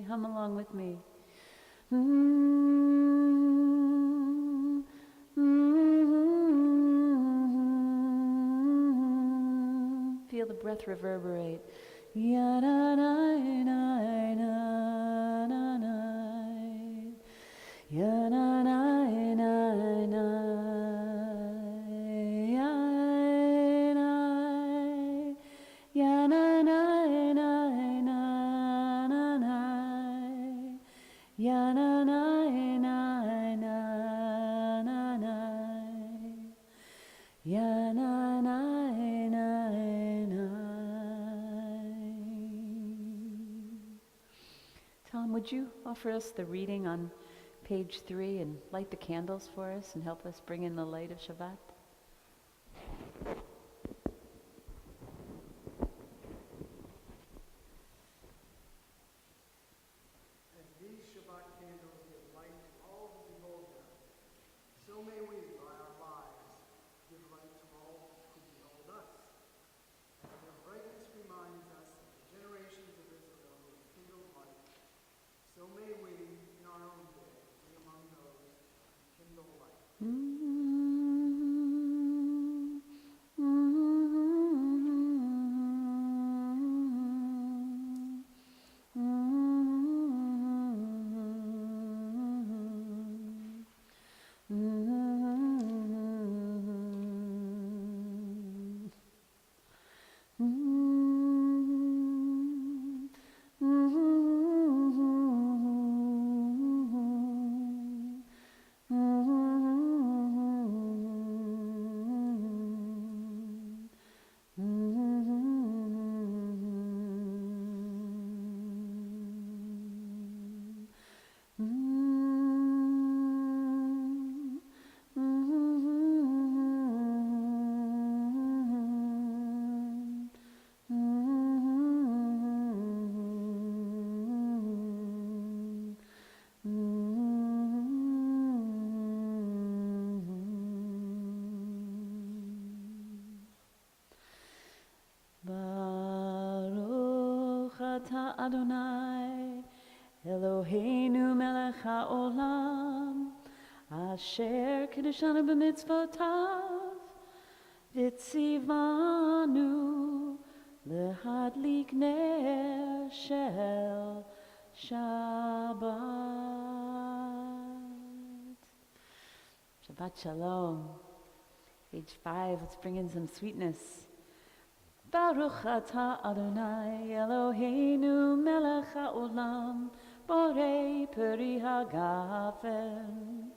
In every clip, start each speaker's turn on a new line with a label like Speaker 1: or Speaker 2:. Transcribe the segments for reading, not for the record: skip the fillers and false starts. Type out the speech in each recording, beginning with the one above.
Speaker 1: Hum along with me. Feel the breath reverberate. Tom, would you offer us the reading on page 3 and light the candles for us and help us bring in the light of Shabbat?
Speaker 2: As these Shabbat candles give light to all who behold them, so may we, by our lives, give light to all who behold us. As their brightness reminds us of the generations of Israel who kindled light, so may we, in our own day, be among those who kindle light.
Speaker 1: Adonai Eloheinu melech haolam asher kiddushanu b'mitzvotav v'tzivanu lehadlik ner shel Shabbat. Shabbat shalom. Page 5, let's bring in some sweetness. Baruch atah Adonai Eloheinu melech haolam borei peri hagafen.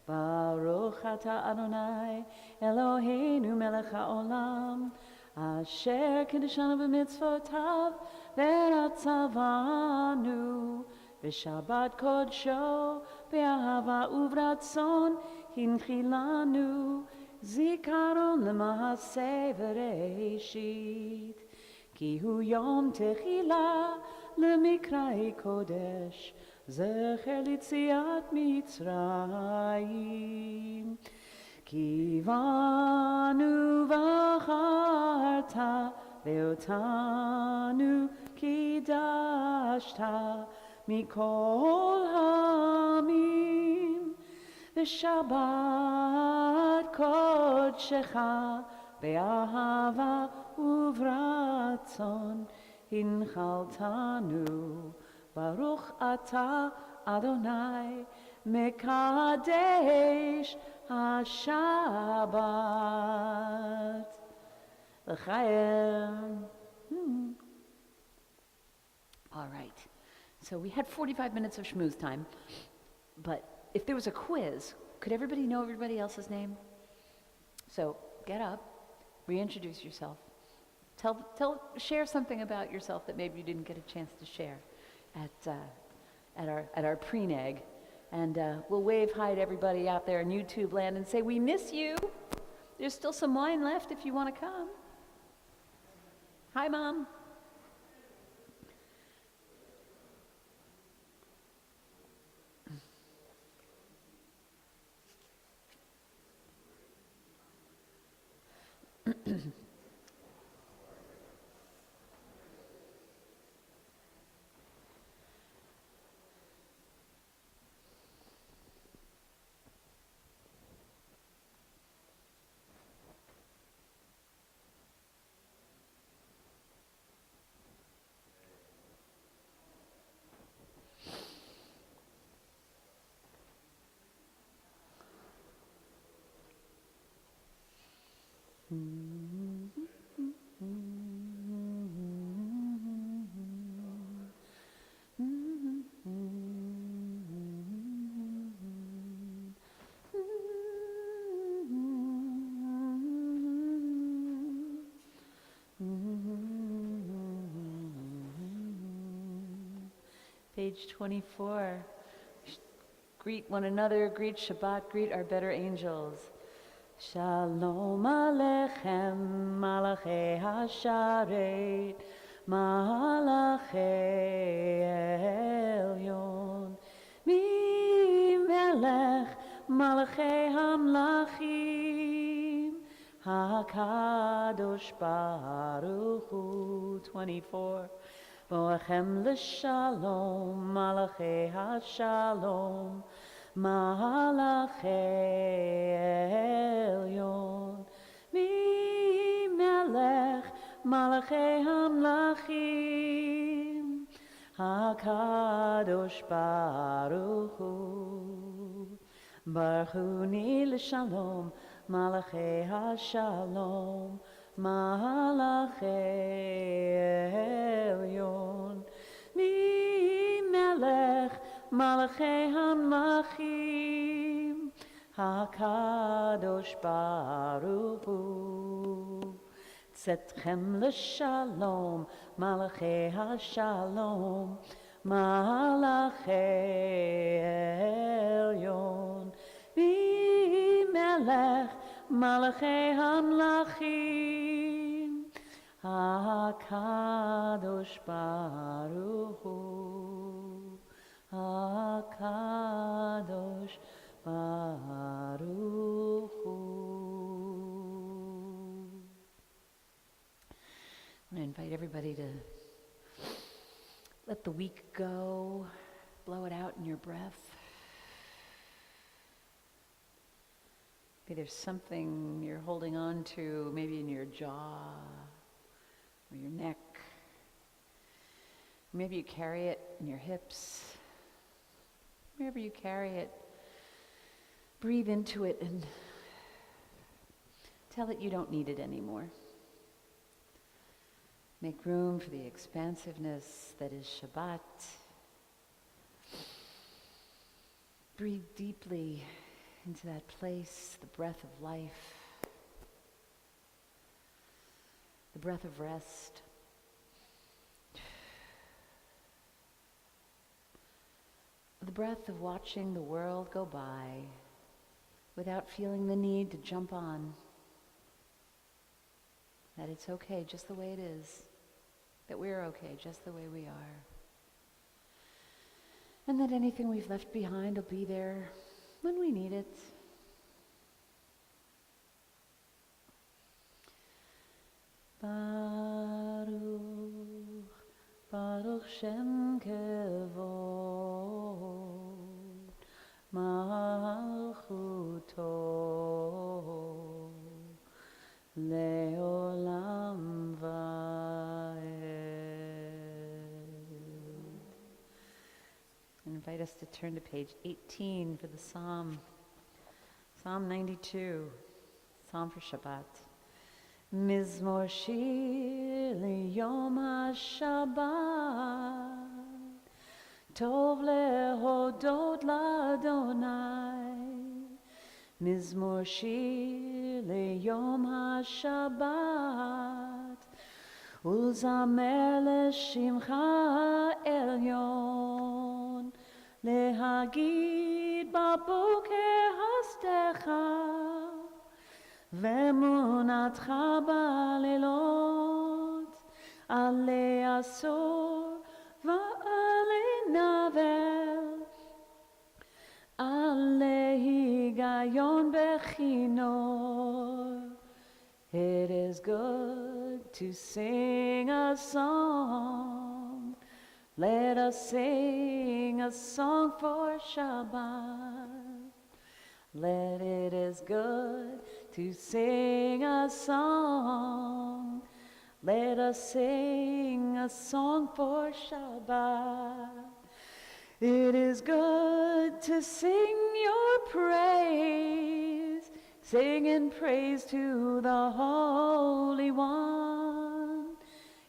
Speaker 1: Baruch atah Adonai Eloheinu melech haolam asher kiddushanu b'mitzvotav v'ratzavanu b'shabbat kodsho b'ahava uvratzon hinchilanu Zikaron lemahaseh v'reishit Ki hu yom techila lemikrai kodesh Zecher litziat Mitzrayim Kivanu v'acharta ve'otanu kidashta mikol hamim v'shabbat kodshecha be'ahava uvratzon hinchaltanu Baruch ata Adonai mekadesh HaShabbat L'chaim. All right, so we had 45 minutes of schmooze time, but if there was a quiz, could everybody know everybody else's name? So get up, reintroduce yourself, share something about yourself that maybe you didn't get a chance to share at our pre-neg, and we'll wave hi to everybody out there in YouTube land and say we miss you. There's still some wine left if you want to come. Hi, Mom. Page 24. Greet one another, greet Shabbat, greet our better angels. Shalom Aleichem, Malachei Hasharet, Malachei Elyon, Mi Melech, Malachei Hamlachim, HaKadosh Baruch Hu. 24. Boachem l'shalom, Malachei Hashalom, Malachei Elyon, Mi Melech, Malachei Hamlachim, HaKadosh Baruch Hu. Baruchuni l'shalom, Malachei Hashalom, Malachei Elyon, Mi Melech, Malachei Hamlachim, HaKadosh Baruch Hu. Tzetchem l'shalom, Malachei Hashalom, Malachei Elyon, Mi Melech, Malachei Hamlachim, HaKadosh Baruch Hu, HaKadosh Baruch Hu. I'm going to invite everybody to let the week go, blow it out in your breath. Maybe there's something you're holding on to, maybe in your jaw or your neck. Maybe you carry it in your hips. Wherever you carry it, breathe into it and tell it you don't need it anymore. Make room for the expansiveness that is Shabbat. Breathe deeply into that place, the breath of life, the breath of rest. The breath of watching the world go by without feeling the need to jump on. That it's okay just the way it is, that we're okay just the way we are. And that anything we've left behind will be there when we need it. Baruch Shem Kevod Malchuto Leolam Vaed. I invite us to turn to page 18 for the Psalm. Psalm 92, Psalm for Shabbat. Mizmor shir liyom ha-Shabbat, tov lehodot l'Adonai. Mizmor shir liyom ha-Shabbat, ulzamer l'shimcha elyon, lehagid baboker hastecha, ואמונתך בלילות, עלי עשור ועלי נבל, עלי היגיון בכינור. It is good to sing a song. Let us sing a song for Shabbat. It is good to sing a song. Let us sing a song for Shabbat. It is good to sing your praise, sing in praise to the Holy One.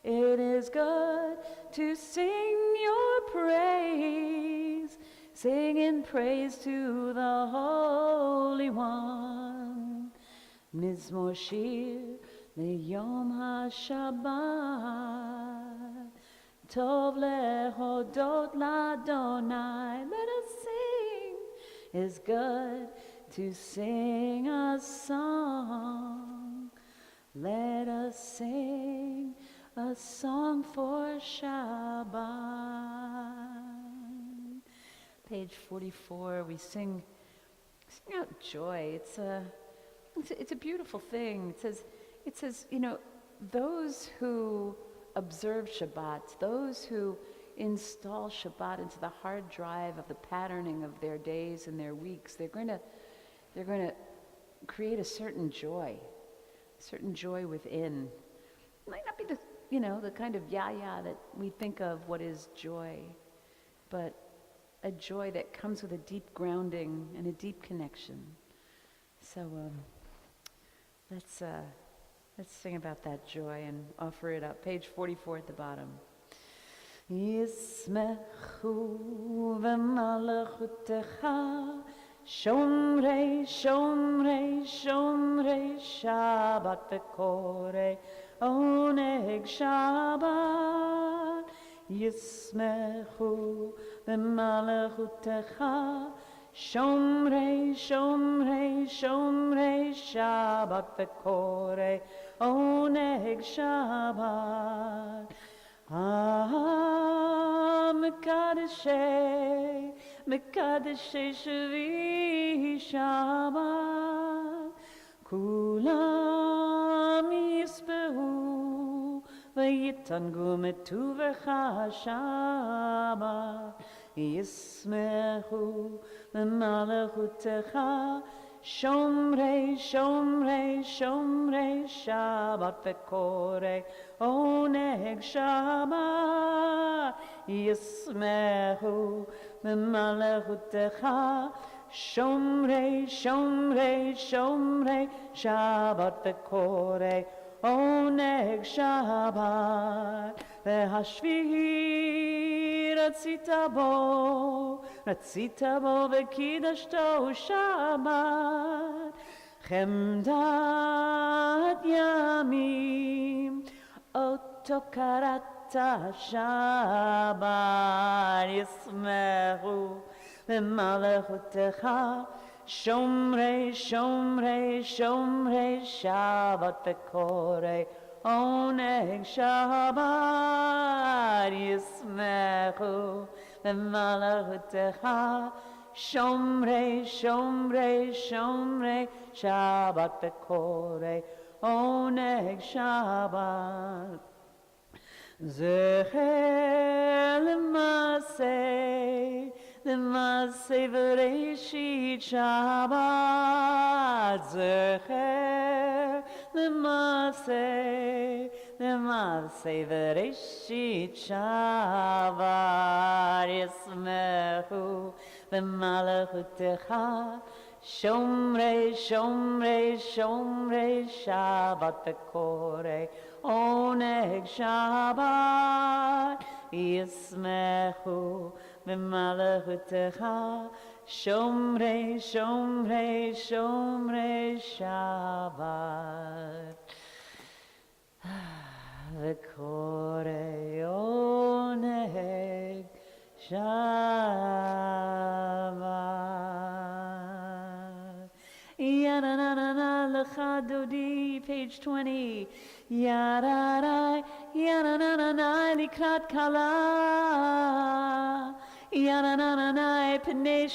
Speaker 1: It is good to sing your praise, sing in praise to the Holy One. Mizmor shir liyom ha-Shabbat, tov lehodot l'Adonai. Let us sing. It's good to sing a song. Let us sing a song for Shabbat. Page 44, we sing out joy. It's a beautiful thing. It says, those who observe Shabbat, those who install Shabbat into the hard drive of the patterning of their days and their weeks, they're going to create a certain joy within. It might not be the kind of that we think of what is joy, but a joy that comes with a deep grounding and a deep connection. So let's sing about that joy and offer it up. Page 44 at the bottom. Yismechu v'malachutecha shomrei shomrei shomrei Shabbat v'korei oneg Shabbat. Yismechu v'malachutecha shomrei shomrei shomrei Shabbat v'korei oneg Shabbat. Mekadeshei Mekadeshei Shvi Shabbat, Kulam yispehu v'yitangu metuvecha Shabbat. Yismechu v'malachutecha shomrei shomrei shomrei Shabbat v'korei oneg Shabbat. Yismechu v'malachutecha shomrei shomrei shomrei Shabbat v'korei oneg Shabbat. V'hashvihi ratzita bo v'kidashto Shabbat. Chemdat yamim oto karata Shabbat. Yismechu v'malachutecha shomrei shomrei shomrei Shabbat v'korei oneg Shabbat. Yismechu v'malachutecha shomrei shomrei shomrei Shabbat v'korei oneg Shabbat. Zecher l'maseh v'reishit Shabbat. Zecher l'maseh v'reishit Shabbat. Yismechu v'malachutecha Shomrei, Shomrei, Shomrei Shabbat Bekorei Oneg Shabbat Yismechu B'malachutecha Shomrei, Shomrei, Shomrei Shabbat Bekorei Oneg Shabbat. Ya-na-na-na-na, lecha dodi, page 20. Ya-ra-ra, ya-na-na-na-na, likrat kala. Ya-na-na-na-na, p'nei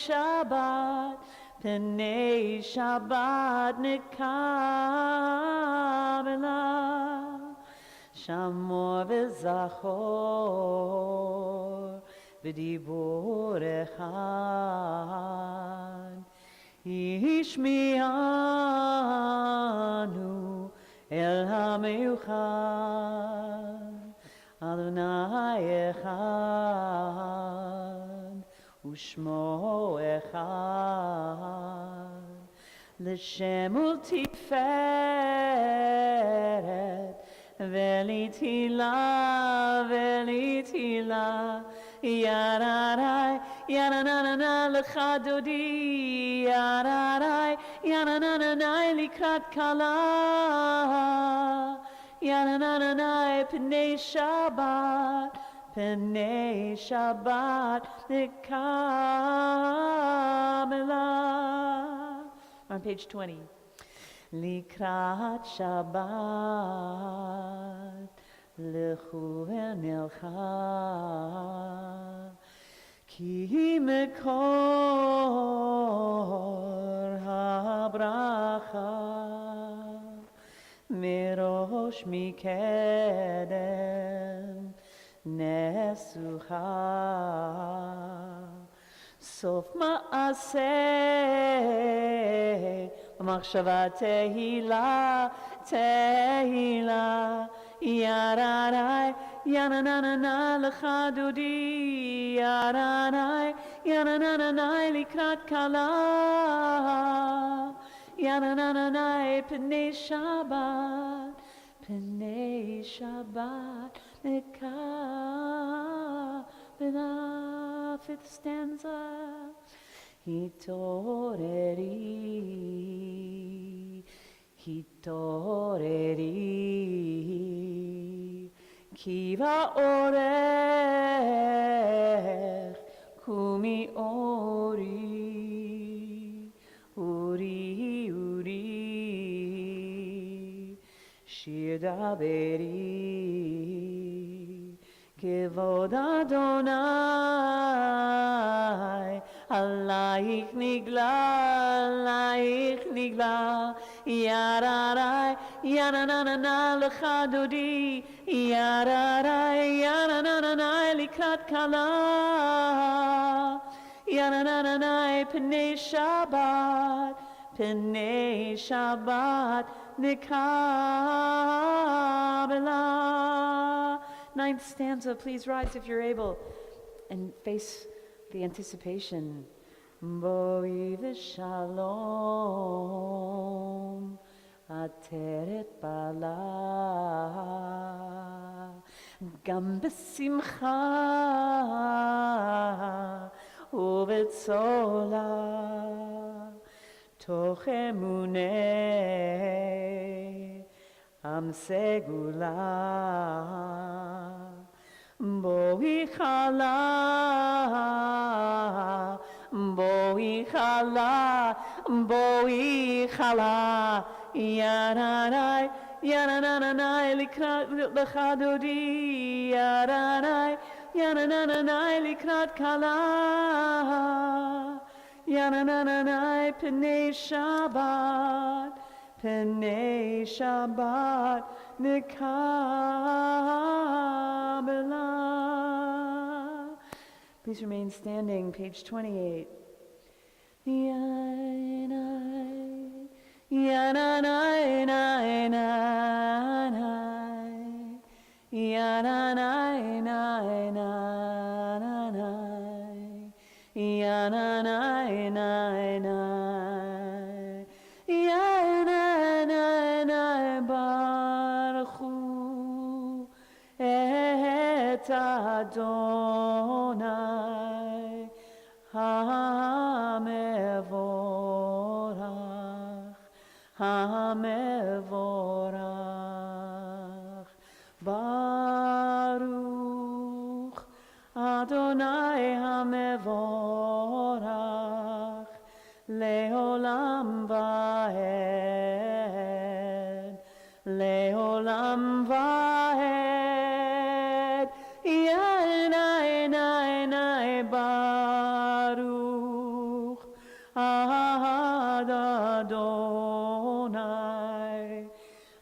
Speaker 1: Shabbat, nikabela. Shamor v'zachor, v'dibur echad. Ishmianu el ha-meuchad, Adonai echad, u'shmo echad, l'shem u'tiferet, velitila, Yararai, Yananana, lecha dodi, Yararai, Yananana, likrat kala, Yananana, p'nei Shabbat, nikabela. On page 20. Likrat Shabbat, lechu v'nilcha, ki mekor habracha, mirosh mikedem nesucha, sof ma'aseh Machshava tehila, Yararai, Yananana, lecha dodi, Yararai, Yananana, likrat kala, Yananana, p'nei Shabbat, nekabela. Fifth stanza. Hitoreri, kiva orech, kumi uri, shir daveri, kevod Adonai, Alaich nigla, Yararai, Yananana, lecha dodi, Yararai, Yananana, likrat kala, Yananana, p'nei Shabbat, nikabela. Ninth stanza, please rise if you're able and face the anticipation. Boi v'shalom, ateret bala, gam b'simcha u'b'tzola, toch emunei am segula. Boi chala, Yararai, Yananana, lecha dodi, Yararai, Yananana, likrat kala, Yananana, p'nei P'nei Shabbat Kabbalat. Please remain standing, page 28. Yanai, yananai, nai, nai, yananai, nai, nai, yananai, nai, nai, yananai, baruch hu et Adonai HaMevorach, HaMevorach, Baruch Adonai HaMevorach, Leolam Vaed, Leolam Vaed, Yanai Baruch Ad Adonai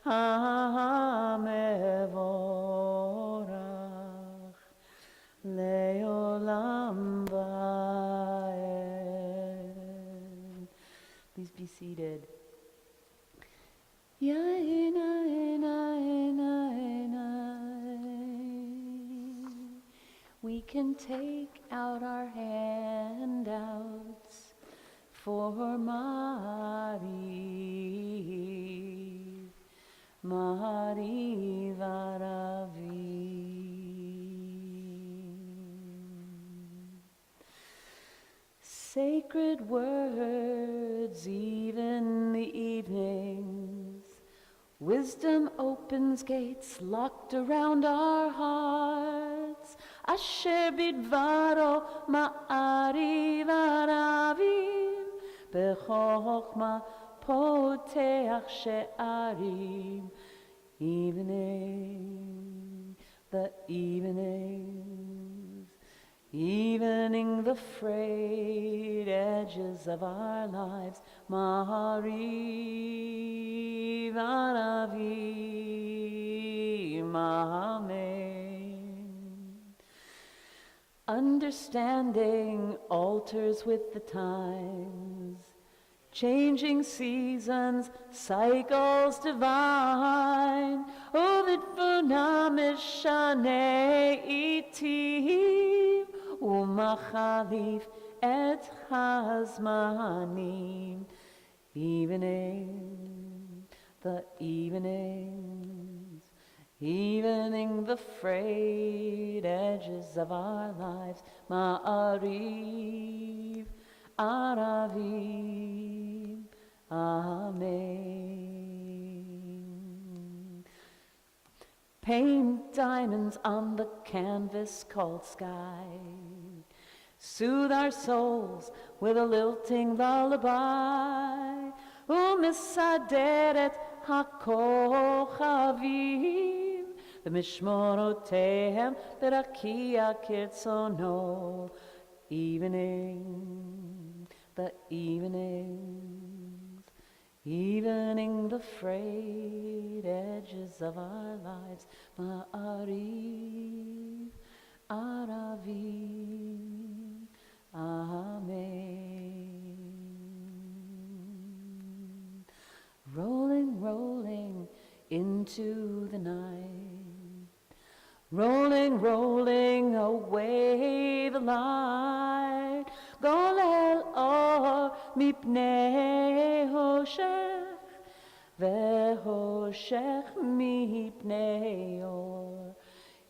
Speaker 1: HaMevorach, Leolam Vaed. Please be seated. We can take out our handouts for Mariv, Mariv Aravim. Sacred words, even the evenings. Wisdom opens gates locked around our hearts. Asher bidvaro ma'ariv aravim, b'chochma poteach she'arim. Evening, the evenings, evening the frayed edges of our lives. Ma'ariv aravim, amen. Understanding alters with the times, changing seasons, cycles divine. Ovid funam eshanei itim, umachalif et hazmanim. Evening, the evenings, evening the frayed edges of our lives. Ma'ariv Aravim, amen. Paint diamonds on the canvas called sky. Soothe our souls with a lilting lullaby. Umisaderet hakochavim, v'mishmorotehem berakia kirtzono. Evening, the evenings, evening the frayed edges of our lives. Ma'ariv Aravim, amen. Rolling, rolling into the night, rolling, rolling away the light. Golel or mipnei hoshech, vehoshech mipnei or.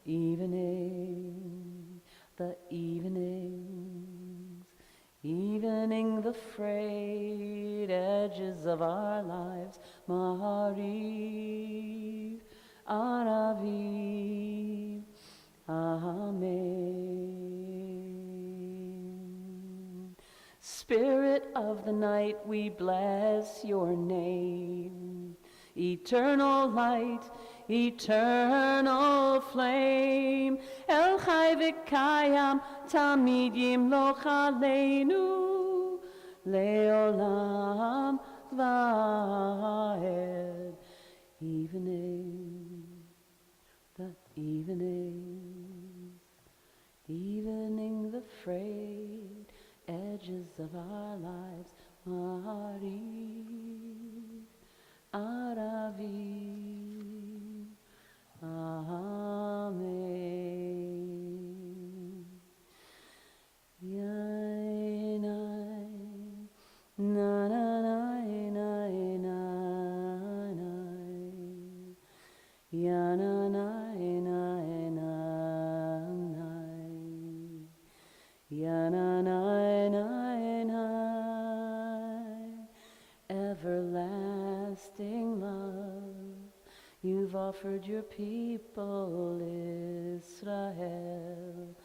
Speaker 1: Evening, the evenings, evening the frayed edges of our lives. Ma'ariv Aravim, amen. Spirit of the night, we bless your name. Eternal light, eternal flame, El Chai V'Kayam Tamid Yimloch Aleinu, Leolam vaed. Evening, the evenings, evening the frayed edges of our lives. Mariv, Aravi, Amen. Yainai, na na na na na na, ya na na na na na, ya na na na na. Everlasting love, you've offered your people Israel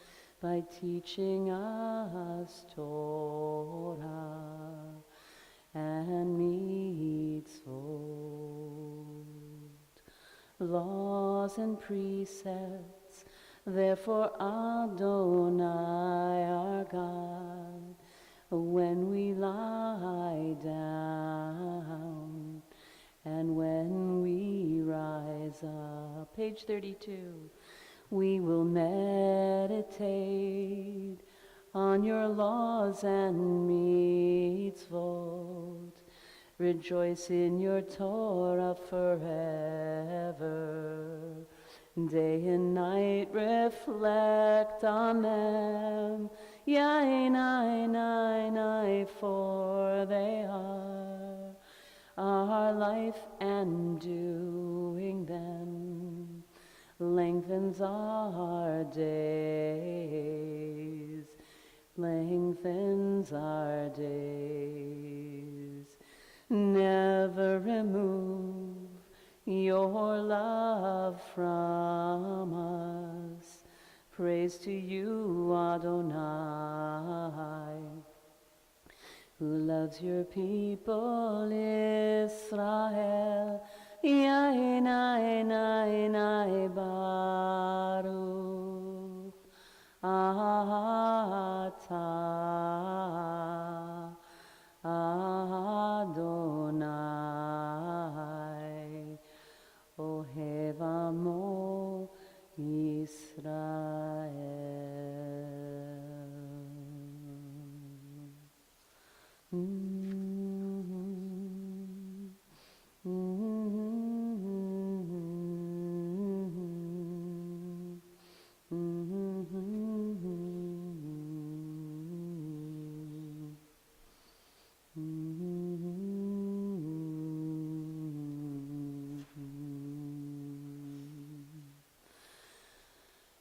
Speaker 1: by teaching us Torah and mitzvot, laws and precepts. Therefore Adonai our God, when we lie down and when we rise up, page 32, we will meditate on your laws and mitzvot. Rejoice in your Torah forever. Day and night reflect on them. Yainai, for they are our life, and doing them lengthens our days, lengthens our days. Never remove your love from us. Praise to you, Adonai, who loves your people Israel. Yainai Baruch Atah Adonai Ohev Amo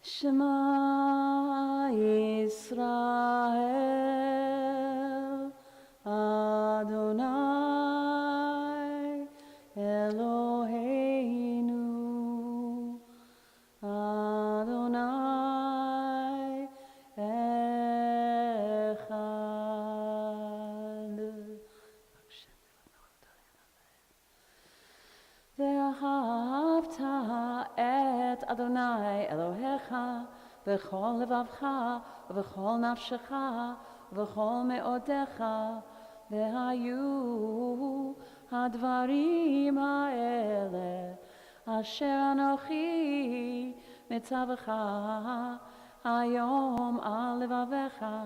Speaker 1: Shema Yisrael, Adonai Eloheinu, Adonai Echad. Ve'ahavta et Adonai Elohecha v'chol levavcha v'chol nafshecha v'chol me'odecha ve'hayu hadvarim ha'ele asher anochi mitzavcha hayom al levavecha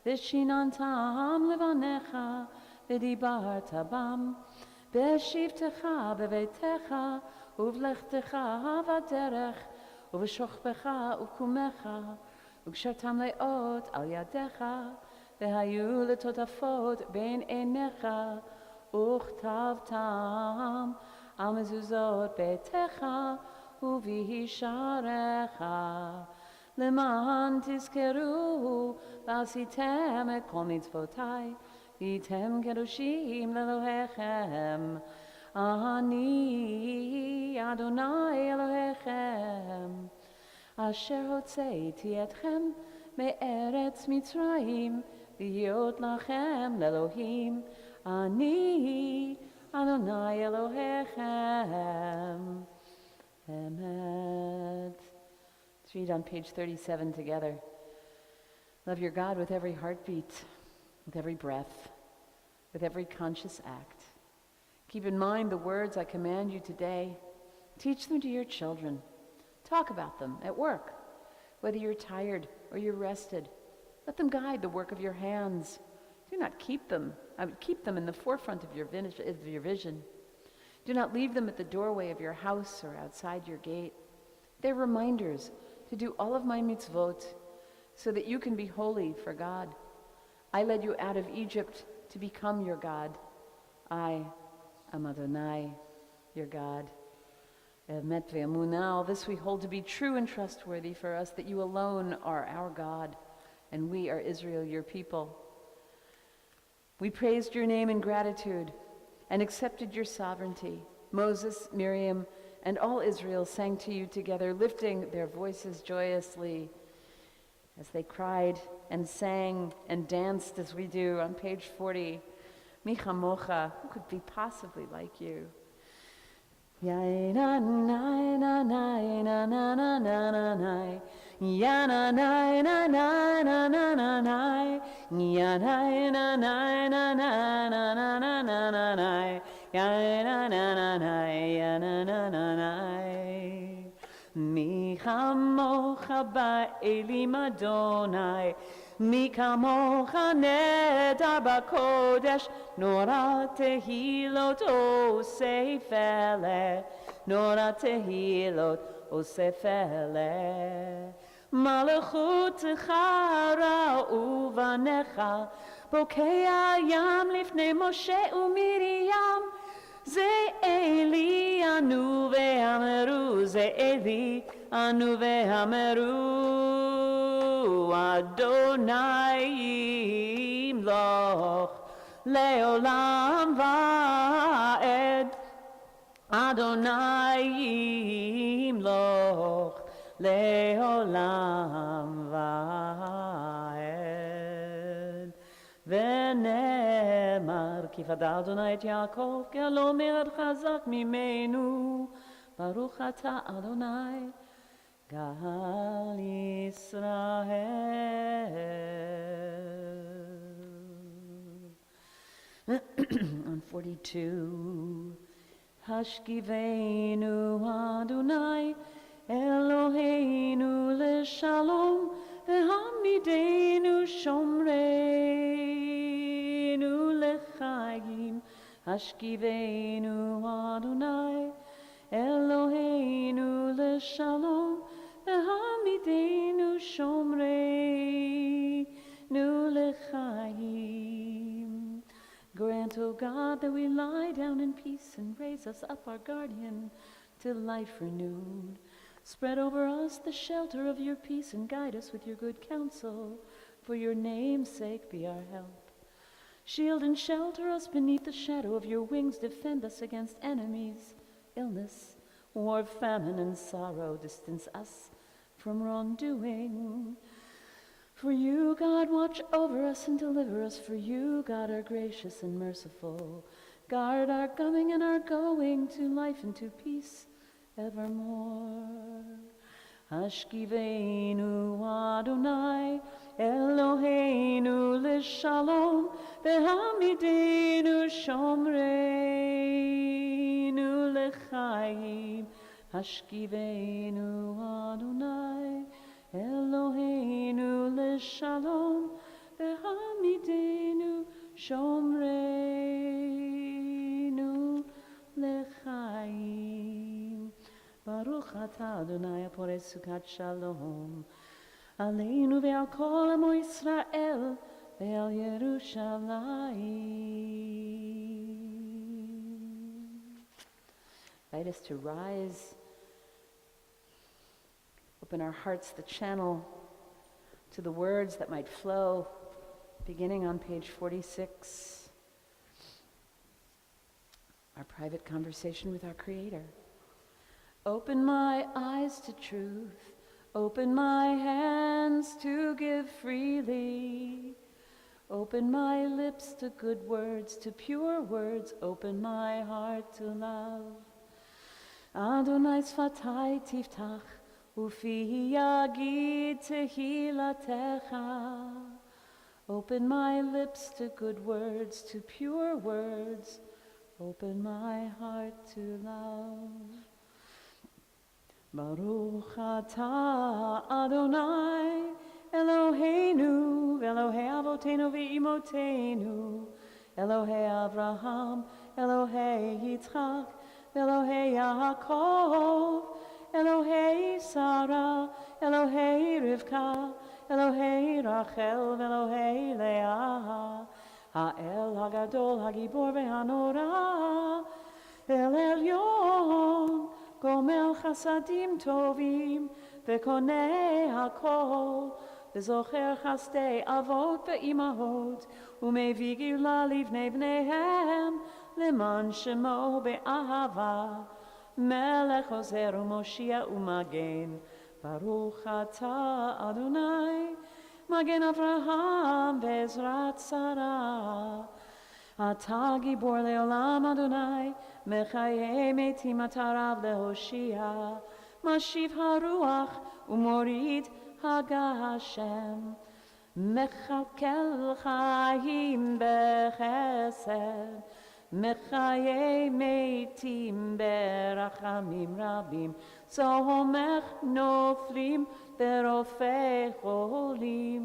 Speaker 1: v'shinantam levanecha v'dibarta bam Beshivtecha beveitecha uvlechtecha vaderech uveshochbecha uvkumecha ukshartam leot al yadecha vehayu letotafot ben enecha uchtavtam al mezuzot beitecha uvihisharecha leman tizkeru v'asitem et kol mitzvotai Item kedoshim lelohechem, Ani Adonai Elohechem, Asher hotzeiti etchem me'eretz Mitzrayim, V'yot lachem lelohim, Ani Adonai Elohechem. Emet. Let's read on page 37 together. Love your God with every heartbeat, with every breath, with every conscious act, Keep in mind the words I command you today. Teach them to your children. Talk about them at work, whether you're tired or you're rested. Let them guide the work of your hands. Do not keep them in the forefront of your vision. Do not leave them at the doorway of your house or outside your gate. They're reminders to do all of my mitzvot so that you can be holy for God. I led you out of Egypt to become your God. I am Adonai, your God. Emet ve'emunah, all this we hold to be true and trustworthy for us, that you alone are our God, and we are Israel, your people. We praised your name in gratitude and accepted your sovereignty. Moses, Miriam, and all Israel sang to you together, lifting their voices joyously as they cried and sang and danced as we do on page 40. Mi chamocha, who could be possibly like you? Ya na na na na na na na na na, ya na na na na na na na na, ya na na na na na na na na na na, ya na na na na, ya na na na na. Mi chamocha ba'elim Adonai, mi kamocha nedar b'kodesh, nora tehilot osefele, nora tehilot osefele. Malachut chara uvanecha, bokei ayam lifnei Moshe uMiriam, ze Eli anu ve'ameru, ze Eli anu ve'ameru, Adonai yimloch leolam va'ed, Adonai yimloch leolam va'ed. ונאמר כי פדה אדוני את יעקב כי הלא מאוד חזק ממנו ברוך אתה אדוני גאל ישראל. On 42, השכיבנו אדוני אלוהינו לשלום והעמידנו שומרנו לחיים. השכיבנו אדוני אלוהינו לשלום והעמידנו שומרנו לחיים. Grant, O God, that we lie down in peace and raise us up our guardian to life renewed. Spread over us the shelter of your peace and guide us with your good counsel. For your name's sake be our help. Shield and shelter us beneath the shadow of your wings. Defend us against enemies, illness, war, famine, and sorrow. Distance us from wrongdoing. For you, God, watch over us and deliver us. For you, God, are gracious and merciful. Guard our coming and our going to life and to peace evermore. Hashkivenu Adonai Eloheinu l'shalom v'hamidenu shomreinu l'chaim. Hashkivenu Adonai Eloheinu l'shalom v'hamidenu shomreinu l'chaim. Baruch atah Adonai porei sukat shalom aleinu ve'al kol amo Yisrael ve'al Yerushalayim. Invite us to rise, open our hearts, the channel, to the words that might flow, beginning on page 46. Our private conversation with our Creator. Open my eyes to truth, open my hands to give freely, open my lips to good words, to pure words, open my heart to love. Adonai sfatai tiftach, ufi yagid tehilatecha. Open my lips to good words, to pure words, Open my heart to love. Baruch atah Adonai Eloheinu Elohei Avotenu ve'imotenu Elohei Avraham Elohei Yitzchak Elohei Yaakov Elohei Sarah Elohei Rivka Elohei Rachel Elohei Leah Ha'el Hagadol Hagibor ve'hanora El Elyon Gomel Chasadim Tovim Vekonei Hakol V'zocher Chasdei Avot ve'imahot Umevi Gila Livnei Bneihem Leman Shemo be'ahava Melech Ozer u'Moshia u'Magen Baruch atah Adonai Magen Avraham ve'ezrat Sarah Ata Gibor le'olam Adonai Mechaye metim atarav lehoshia Mashiv haruach u'morid hagashem Mechakel chayim bechesed Mechaye metim berachamim rabim Zohomech noflim berofei cholim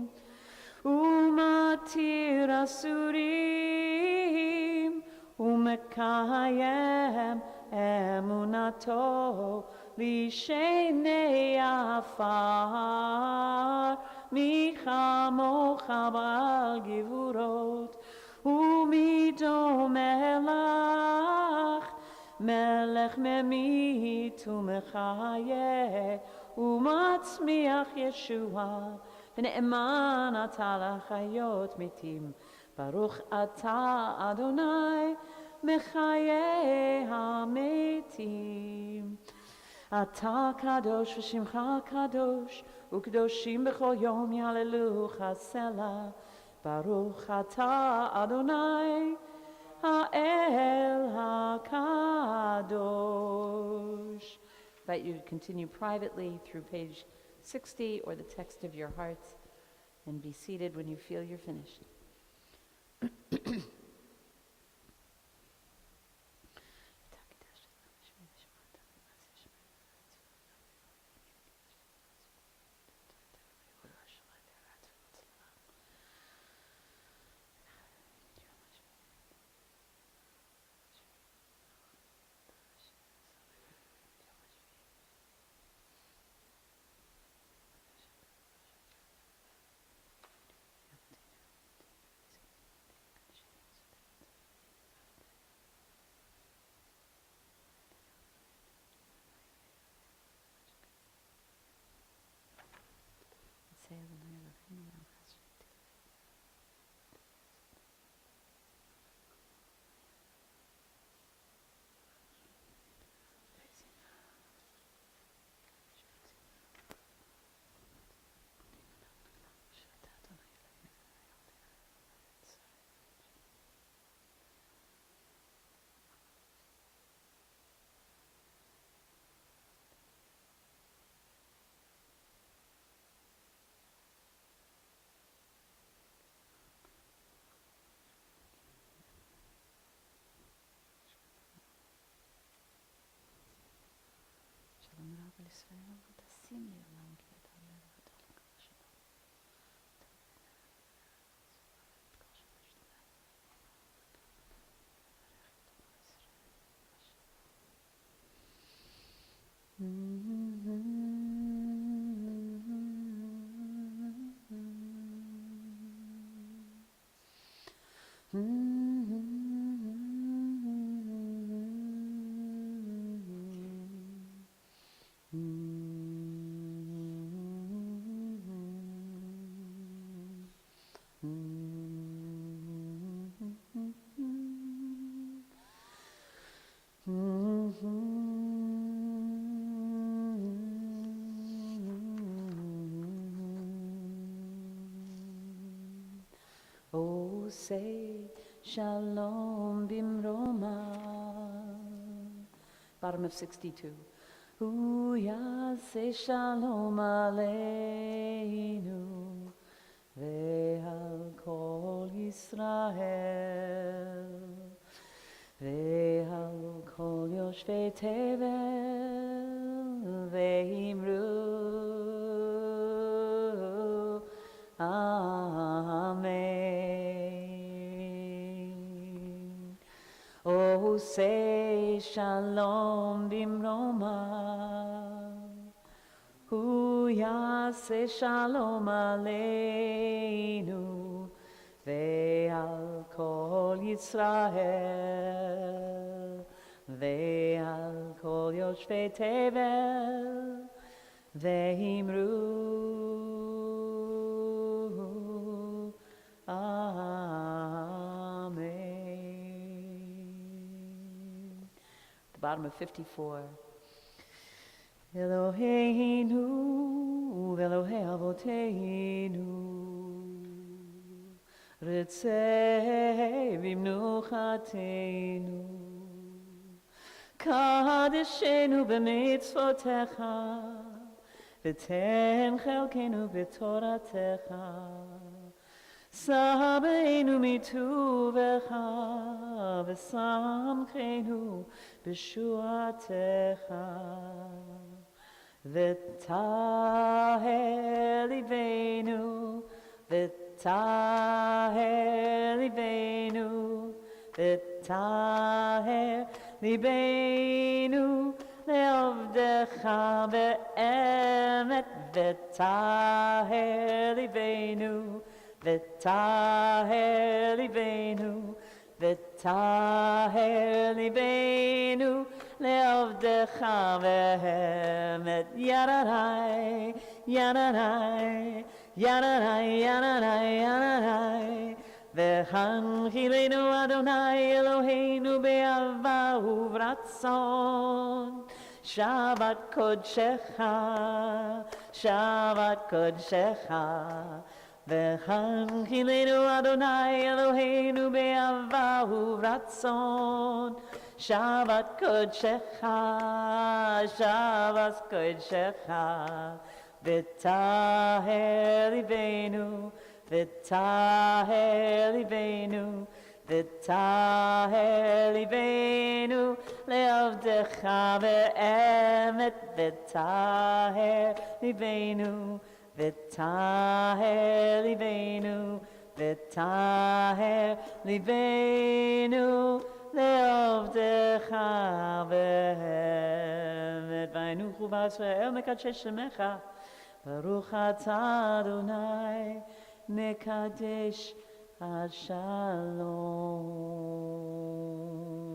Speaker 1: Umatir asurim Umekayem emunato Lishenei afar Michamocha bal givurot Umidomelach Melech memit umechaye Umatzmiach Yeshua V'ne'eman atah lachayot mitim Baruch atah Adonai Mechaye hametim Atah kadosh v'shimcha kadosh U'kedoshim b'chol yom yalelucha selah Baruch atah Adonai Ha'el hakadosh. I invite you to continue privately through page 60 or the text of your hearts and be seated when you feel you're finished. Oh, say shalom bimroma. Bottom of 62. Huya say shalom aleinu ve'al kol Yisrael Ve'al kol yoshvei tevel ve'imru Amen. Oh, say shalom bimroma, hu yaseh shalom aleinu, ve'al kol Yisrael, ve'al kol yoshvei tevel, ve'imru Amen. The bottom of 54. Eloheinu, Elohei Avoteinu, Ritzei v'mnuchateinu, Kadeshenu b'mitzvotecha, V'ten chelkenu b'toratecha, Sabeinu mituvecha, V'samchenu b'shuatecha, V'taher libeinu, V'taher libeinu, V'taher libeinu, Le'avdecha be'emet, V'taher libeinu, V'taher libeinu, V'taher libeinu, Le'avdecha be'emet. Yaranai, Yaranai, Yaranai, Yaranai, Yaranai. V'hanchilenu Adonai Eloheinu be'ava uvratzon. Shabbat kodshecha, Shabbat kodshecha. V'hanchilenu Adonai Eloheinu be'ava uvratzon. Shabbat kodshecha, Shabbat kodshecha. V'taher libeinu, V'taher libeinu, V'taher libeinu, Le'avdecha be'emet, V'taher libeinu, V'taher libeinu, V'taher libeinu, Le'avdecha be'emet. V'aynuchu b'Yisrael mekadesh shemecha, Baruch atah Adonai Mekadesh Shalom.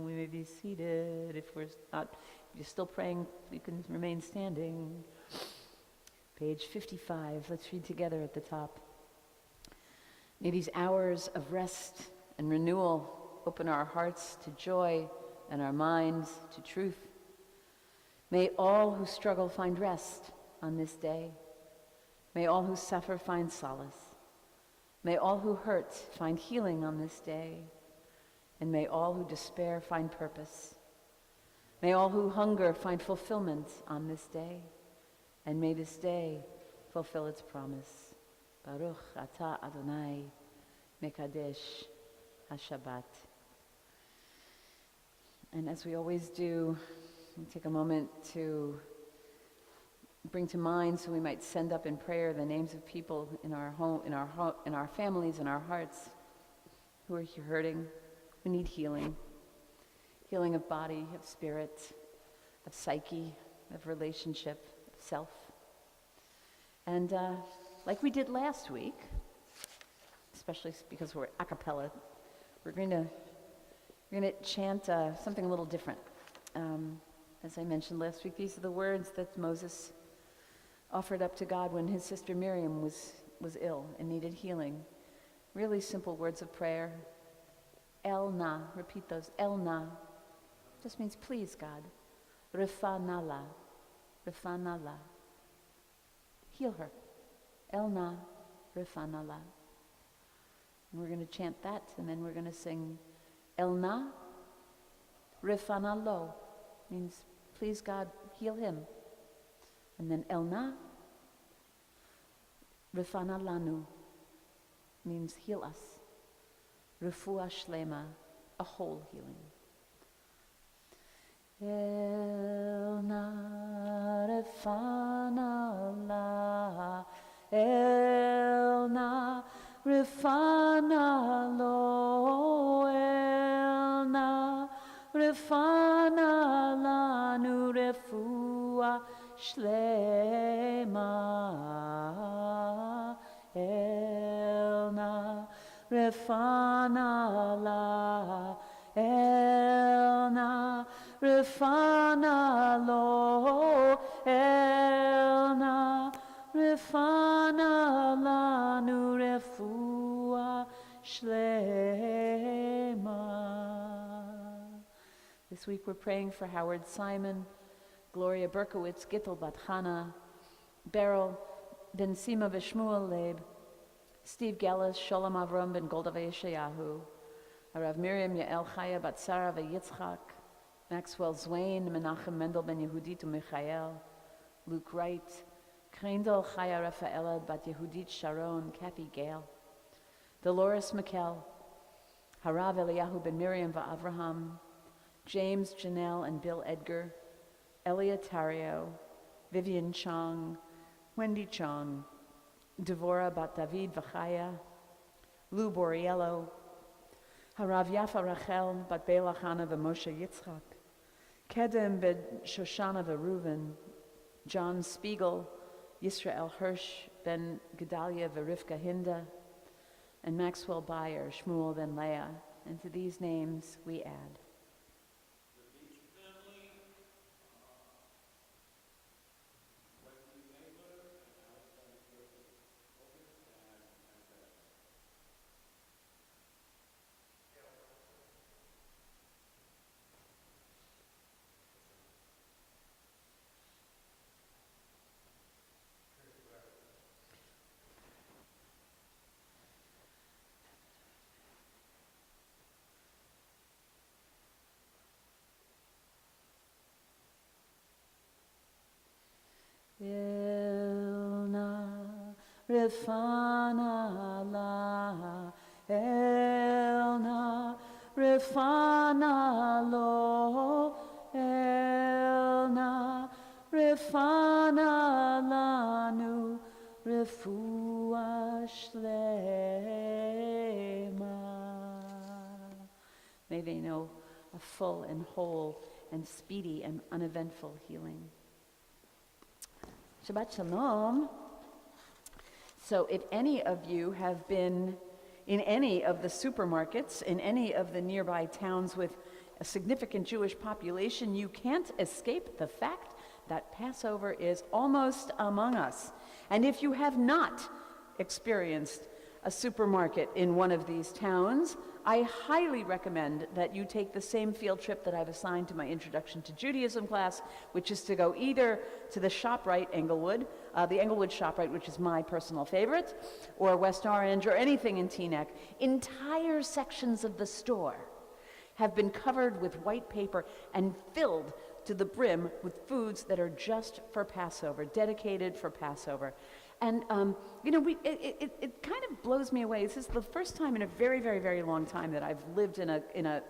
Speaker 1: We may be seated. If you're still praying, you can remain standing. Page 55. Let's read together at the top. May these hours of rest and renewal open our hearts to joy and our minds to truth. May all who struggle find rest on this day. May all who suffer find solace. May all who hurt find healing on this day. And may all who despair find purpose. May all who hunger find fulfillment on this day. And may this day fulfill its promise. Baruch atah Adonai Mekadesh HaShabbat. And as we always do, we take a moment to bring to mind, so we might send up in prayer the names of people in our home, in our families, in our hearts, who are hurting, who need healing. Healing of body, of spirit, of psyche, of relationship, of self. And like we did last week, especially because we're a cappella, we're going to chant something a little different. As I mentioned last week, these are the words that Moses offered up to God when his sister Miriam was ill and needed healing. Really simple words of prayer. El na, repeat those. El na just means please, God. Refanala, refanala. Heal her. El na, refanala. And we're going to chant that, and then we're going to sing El na, refanalo. Means please, God, heal him. And then Elna, Rifana Lanu, means heal us. Refuah Shlema, a whole healing. Elna refana la, Elna refana lo, Elna refana la nu refua shlema, Elna refana la, Elna refana lo, Elna refana la nu refua shlema. This week we're praying for Howard Simon, Gloria Berkowitz, Gittel Bat Chana, Beryl Ben Sima Vishmuel Leib, Steve Gellis, Sholem Avram Ben Golda Yeshayahu, Harav Miriam Yael Chaya Bat Sarah Yitzchak, Maxwell Zwain, Menachem Mendel Ben Yehudit Michael, Luke Wright, Kreindel Chaya Rafaela Bat Yehudit Sharon, Kathy Gale, Dolores Mikkel, Harav Eliyahu Ben Miriam Va'avraham, James Janelle and Bill Edgar, Elia Tario, Vivian Chong, Wendy Chong, Devorah Bat David Vachaya, Lou Boriello, Harav Yafa Rachel Bat Bela Chana V'Moshe Yitzchak, Kedem Ben Shoshana V'Reuven, John Spiegel, Yisrael Hirsch Ben Gedalia V'Rivka Hinda, and Maxwell Bayer, Shmuel Ben Leah. And to these names we add. Elna refana la, Elna refana lo, Elna refana lanu refua shlema. May they know a full and whole and speedy and uneventful healing. Shabbat Shalom. So if any of you have been in any of the supermarkets, in any of the nearby towns with a significant Jewish population, you can't escape the fact that Passover is almost among us. And if you have not experienced a supermarket in one of these towns, I highly recommend that you take the same field trip that I've assigned to my Introduction to Judaism class, which is to go either to the ShopRite Englewood, the Englewood ShopRite, which is my personal favorite, or West Orange, or anything in Teaneck. Entire sections of the store have been covered with white paper and filled to the brim with foods that are just for Passover, dedicated for Passover. And, it kind of blows me away. This is the first time in a very, very, very long time that I've lived in a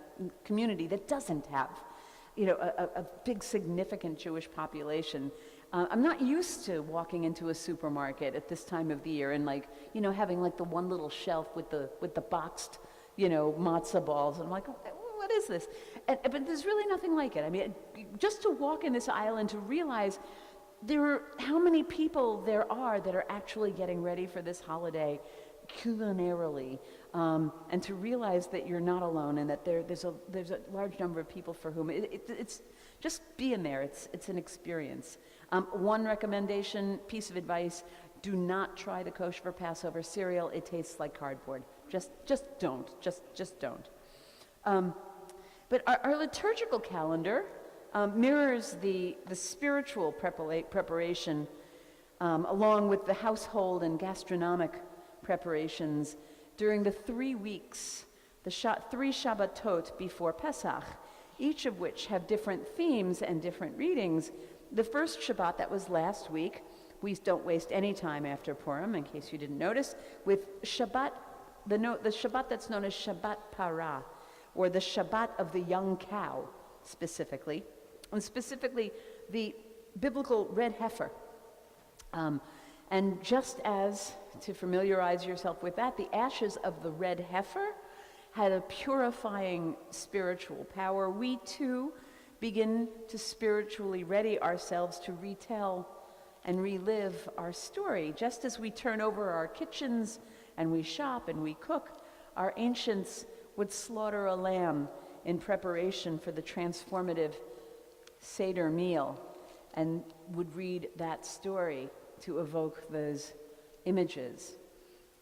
Speaker 1: community that doesn't have, a big, significant Jewish population. I'm not used to walking into a supermarket at this time of the year and having the one little shelf with the boxed, matzah balls. And I'm like, what is this? But there's really nothing like it. I mean, just to walk in this aisle and to realize how many people there are that are actually getting ready for this holiday culinarily, and to realize that you're not alone and that there's a large number of people for whom it's just being there. It's an experience. One recommendation, piece of advice: do not try the kosher for Passover cereal. It tastes like cardboard. Just don't. Just don't. But our liturgical calendar mirrors the spiritual preparation, along with the household and gastronomic preparations during the 3 weeks, the 3 Shabbatot before Pesach, each of which have different themes and different readings. The first Shabbat, that was last week, we don't waste any time after Purim, in case you didn't notice, with Shabbat, the Shabbat that's known as Shabbat Parah, or the Shabbat of the young cow, specifically. and specifically the biblical red heifer. And just as, to familiarize yourself with that, the ashes of the red heifer had a purifying spiritual power, we too begin to spiritually ready ourselves to retell and relive our story. Just as we turn over our kitchens and we shop and we cook, our ancients would slaughter a lamb in preparation for the transformative Seder meal and would read that story to evoke those images.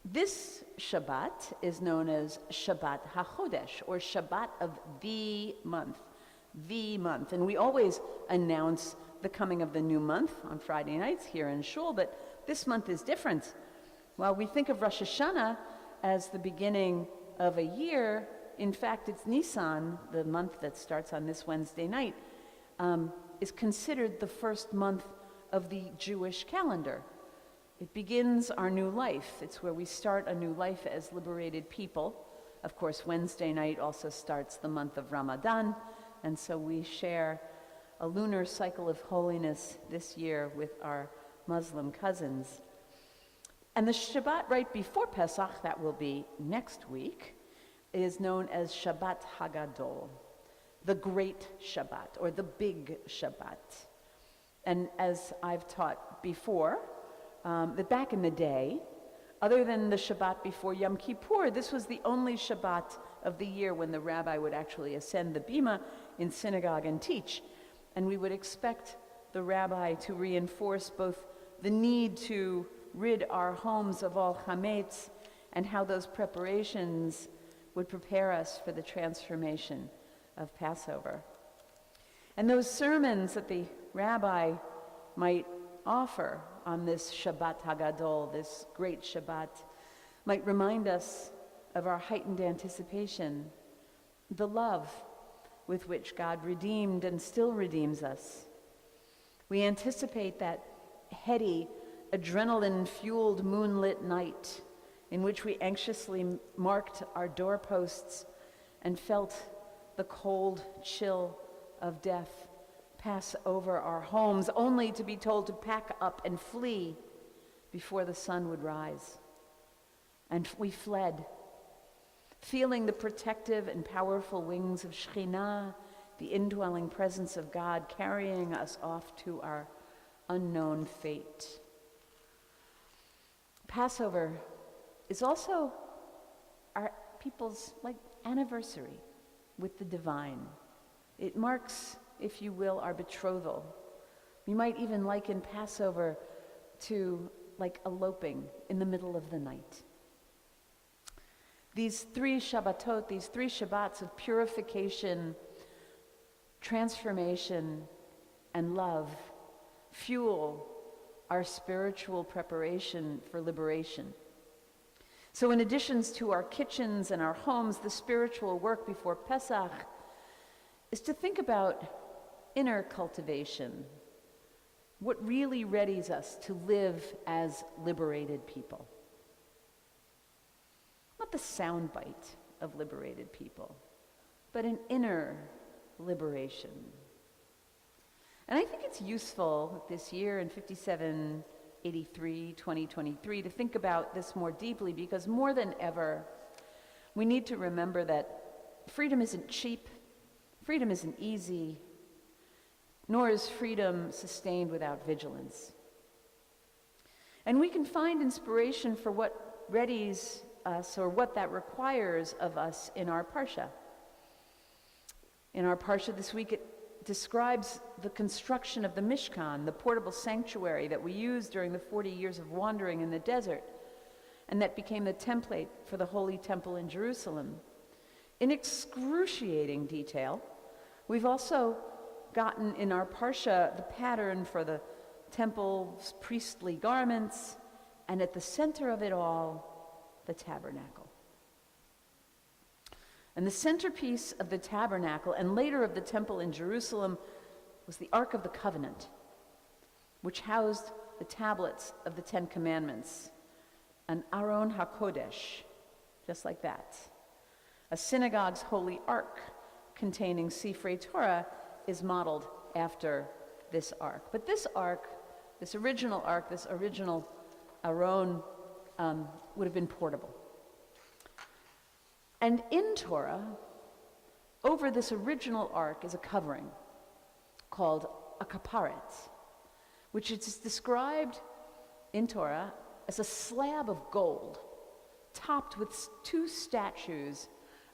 Speaker 1: This Shabbat is known as Shabbat HaChodesh, or Shabbat of the month. The month. And we always announce the coming of the new month on Friday nights here in Shul, but this month is different. While we think of Rosh Hashanah as the beginning of a year, in fact, it's Nisan, the month that starts on this Wednesday night, is considered the first month of the Jewish calendar. It begins our new life. It's where we start a new life as liberated people. Of course, Wednesday night also starts the month of Ramadan, and so we share a lunar cycle of holiness this year with our Muslim cousins. And the Shabbat right before Pesach, that will be next week, is known as Shabbat Hagadol, the Great Shabbat, or the Big Shabbat. And as I've taught before, that back in the day, other than the Shabbat before Yom Kippur, this was the only Shabbat of the year when the rabbi would actually ascend the bima in synagogue and teach. And we would expect the rabbi to reinforce both the need to rid our homes of all chametz and how those preparations would prepare us for the transformation of Passover. And those sermons that the rabbi might offer on this Shabbat Hagadol, this great Shabbat, might remind us of our heightened anticipation, the love with which God redeemed and still redeems us. We anticipate that heady, adrenaline-fueled moonlit night in which we anxiously marked our doorposts and felt the cold chill of death pass over our homes, only to be told to pack up and flee before the sun would rise. And we fled, feeling the protective and powerful wings of Shekhinah, the indwelling presence of God, carrying us off to our unknown fate. Passover is also our people's anniversary with the divine. It marks, if you will, our betrothal. We might even liken Passover to eloping in the middle of the night. These three Shabbatot, these three Shabbats of purification, transformation, and love fuel our spiritual preparation for liberation. So in addition to our kitchens and our homes, the spiritual work before Pesach is to think about inner cultivation, what really readies us to live as liberated people. Not the soundbite of liberated people, but an inner liberation. And I think it's useful this year in 5783, 2023, to think about this more deeply, because more than ever, we need to remember that freedom isn't cheap, freedom isn't easy, nor is freedom sustained without vigilance. And we can find inspiration for what readies us, or what that requires of us, in our Parsha. In our Parsha this week, it describes the construction of the Mishkan, the portable sanctuary that we used during the 40 years of wandering in the desert, and that became the template for the Holy Temple in Jerusalem. In excruciating detail, we've also gotten in our Parsha the pattern for the temple's priestly garments, and at the center of it all, the tabernacle. And the centerpiece of the tabernacle, and later of the temple in Jerusalem, was the Ark of the Covenant, which housed the tablets of the Ten Commandments, an Aron HaKodesh, just like that. A synagogue's holy ark containing Sifrei Torah is modeled after this ark. But this ark, this original Aron, would have been portable. And in Torah, over this original ark is a covering called a kaparet, which is described in Torah as a slab of gold topped with two statues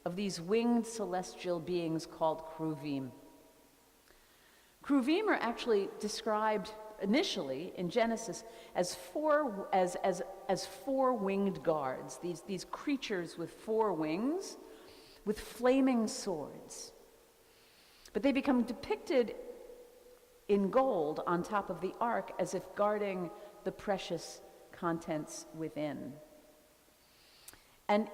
Speaker 1: of these winged celestial beings called kruvim. Kruvim are actually described initially in Genesis as four winged guards, these creatures with four wings with flaming swords. But they become depicted in gold on top of the ark as if guarding the precious contents within. And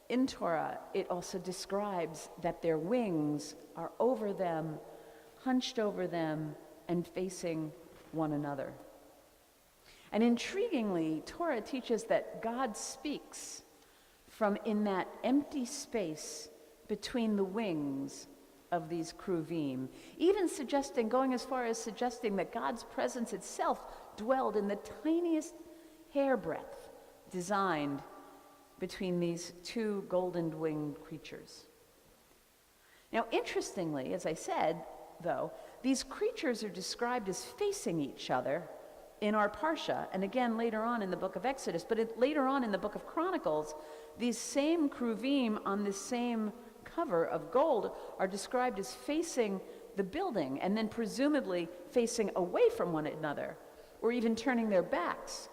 Speaker 1: in Torah, it also describes that their wings are over them, hunched over them, and facing one another. And intriguingly, Torah teaches that God speaks from in that empty space between the wings of these kruvim, even going as far as suggesting that God's presence itself dwelled in the tiniest hairbreadth designed between these two golden-winged creatures. Now, interestingly, as I said, though, these creatures are described as facing each other in our Parsha, and again later on in the book of Exodus, but later on in the book of Chronicles, these same kruvim on this same cover of gold are described as facing the building and then presumably facing away from one another, or even turning their backs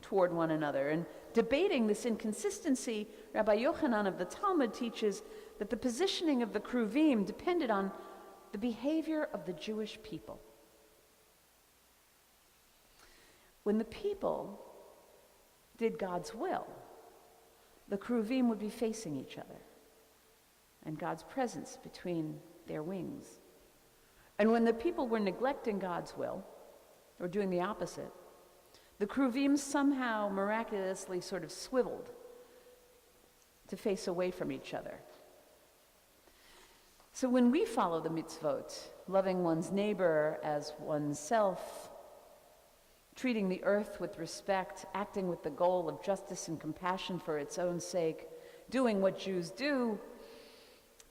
Speaker 1: toward one another. And debating this inconsistency, Rabbi Yochanan of the Talmud teaches that the positioning of the kruvim depended on the behavior of the Jewish people. When the people did God's will, the kruvim would be facing each other, and God's presence between their wings. And when the people were neglecting God's will, or doing the opposite, the kruvim somehow miraculously sort of swiveled to face away from each other. So when we follow the mitzvot, loving one's neighbor as oneself, treating the earth with respect, acting with the goal of justice and compassion for its own sake, doing what Jews do,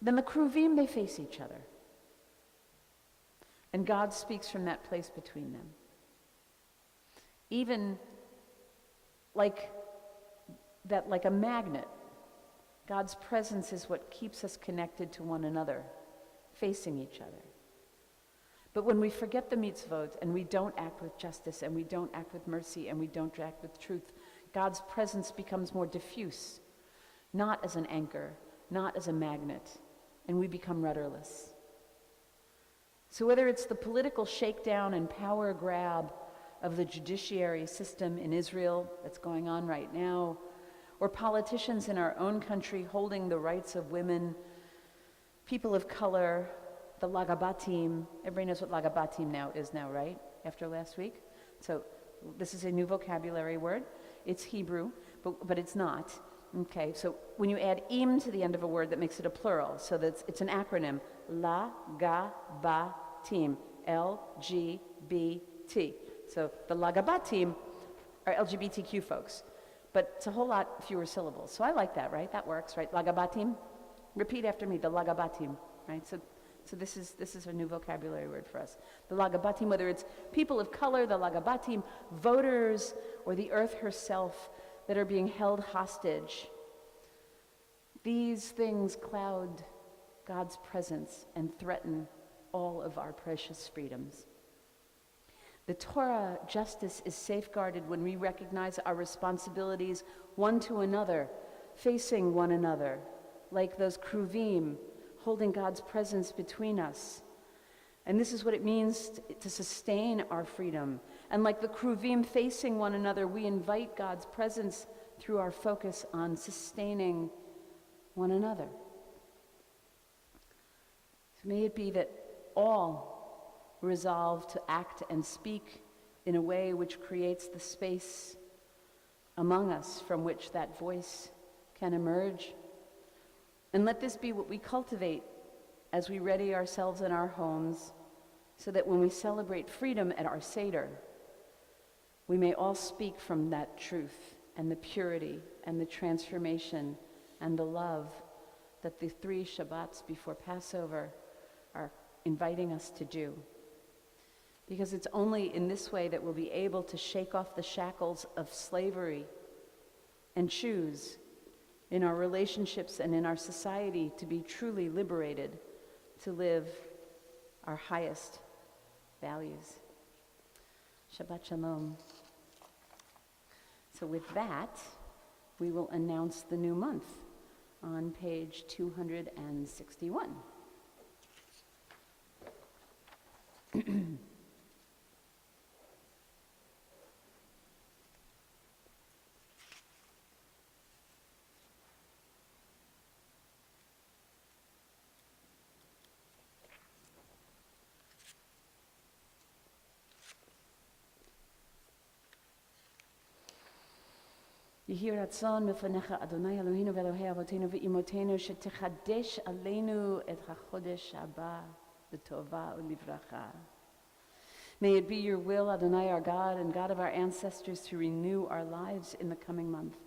Speaker 1: then the kruvim, they face each other. And God speaks from that place between them. Even like a magnet, God's presence is what keeps us connected to one another, facing each other. But when we forget the mitzvot and we don't act with justice and we don't act with mercy and we don't act with truth, God's presence becomes more diffuse, not as an anchor, not as a magnet, and we become rudderless. So whether it's the political shakedown and power grab of the judiciary system in Israel that's going on right now, or politicians in our own country holding the rights of women, people of color, the lagabatim. Everybody knows what lagabatim is now, right? After last week? So this is a new vocabulary word. It's Hebrew, but it's not. Okay, so when you add im to the end of a word, that makes it a plural. So it's an acronym. Lagabatim. LGBT. So the lagabatim are LGBTQ folks. But it's a whole lot fewer syllables. So I like that, right? That works, right? Lagabatim. Repeat after me, the lagabatim, right? So this is a new vocabulary word for us. The lagabatim, whether it's people of color, the lagabatim, voters, or the earth herself that are being held hostage. These things cloud God's presence and threaten all of our precious freedoms. The Torah justice is safeguarded when we recognize our responsibilities one to another, facing one another, like those kruvim, holding God's presence between us. And this is what it means to sustain our freedom. And like the kruvim facing one another, we invite God's presence through our focus on sustaining one another. So may it be that all resolve to act and speak in a way which creates the space among us from which that voice can emerge. And let this be what we cultivate as we ready ourselves in our homes so that when we celebrate freedom at our Seder, we may all speak from that truth and the purity and the transformation and the love that the 3 Shabbats before Passover are inviting us to do. Because it's only in this way that we'll be able to shake off the shackles of slavery and choose in our relationships and in our society to be truly liberated, to live our highest values. Shabbat Shalom. So with that, we will announce the new month on page 261. Yehi ratzon mefanecha Adonai Eloheinu ve'Elohei avotenu ve'imotenu shetechadesh aleinu et hachodesh haba b'tova u'livracha. May it be your will, Adonai, our God and God of our ancestors, to renew our lives in the coming month.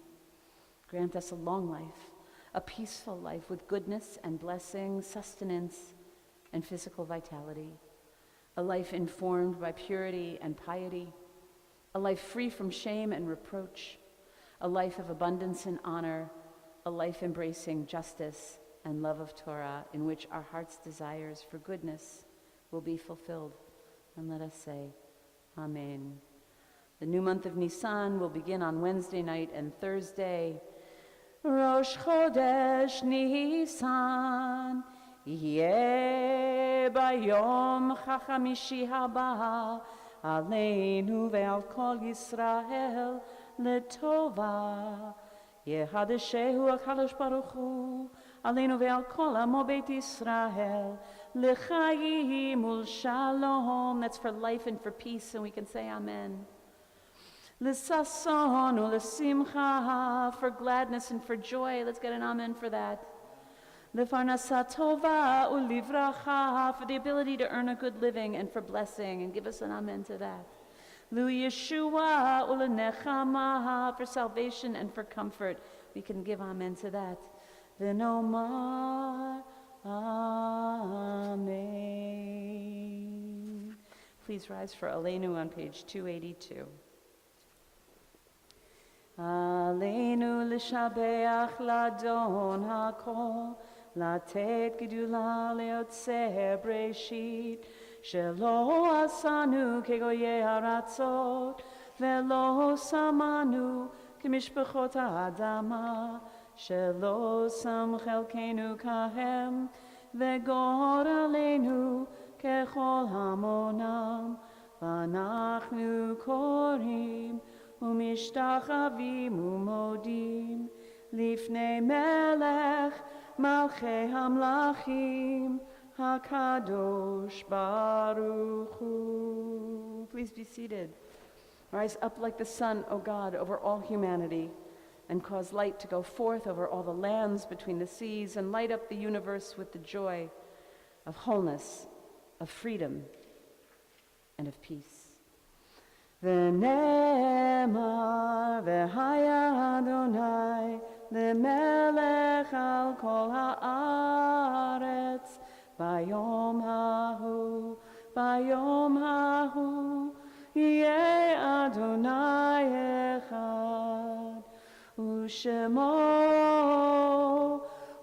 Speaker 1: Grant us a long life, a peaceful life with goodness and blessing, sustenance and physical vitality, a life informed by purity and piety, a life free from shame and reproach, a life of abundance and honor, a life embracing justice and love of Torah, in which our heart's desires for goodness will be fulfilled. And let us say, Amen. The new month of Nisan will begin on Wednesday night and Thursday. Rosh Chodesh Nisan, Yeh Bayom Chachamishi Haba, Aleinu ve'al kol Yisrael, Letova, Yehadeshehu HaKadosh Baruch Hu, Aleinu ve'al kol amo Beit Yisrael, L'chaim u'shalom. That's for life and for peace, and we can say Amen. L'sason u'lesimcha, for gladness and for joy. Let's get an Amen for that. L'farnasa tova u'livracha, for the ability to earn a good living and for blessing, and give us an Amen to that. Lu Yeshua u'lenechama, for salvation and for comfort. We can give Amen to that. V'nomar Amen. Please rise for Aleinu on page 282. Aleinu l'shabeach ladon hakol, latet gedula leotzer breshit, shelo asanu kegoye haratzot, velo samanu kemishpachot ha'adama, shelo sam chelkenu kahem, vegor aleinu kechol hamonam, v'anachnu korim, umishtachavim umodim, lifnei melech malchei hamlachim, hakadosh baruch hu. Please be seated. Rise up like the sun, O God, over all humanity, and cause light to go forth over all the lands between the seas, and light up the universe with the joy of wholeness, of freedom, and of peace. V'nemar v'haya Adonai lemelech al kol haaretz bayom hahu yeh Adonai echad u'shemo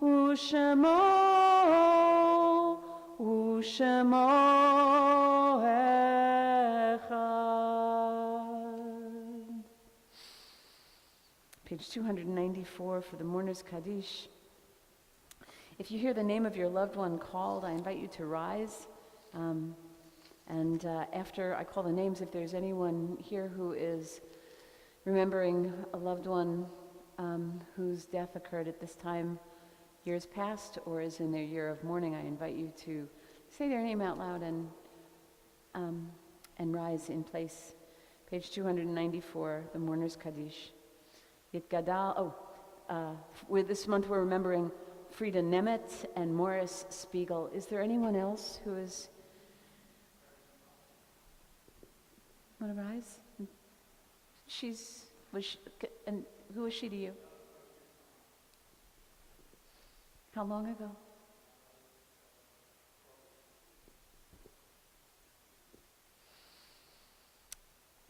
Speaker 1: echad. Page 294 for the Mourner's Kaddish. If you hear the name of your loved one called, I invite you to rise. After I call the names, if there's anyone here who is remembering a loved one whose death occurred at this time years past or is in their year of mourning, I invite you to say their name out loud and rise in place. Page 294, the Mourner's Kaddish. Yitgadal. With this month we're remembering Frida Nemeth and Morris Spiegel. Is there anyone else who is Want to rise? And who was she to you? How long ago?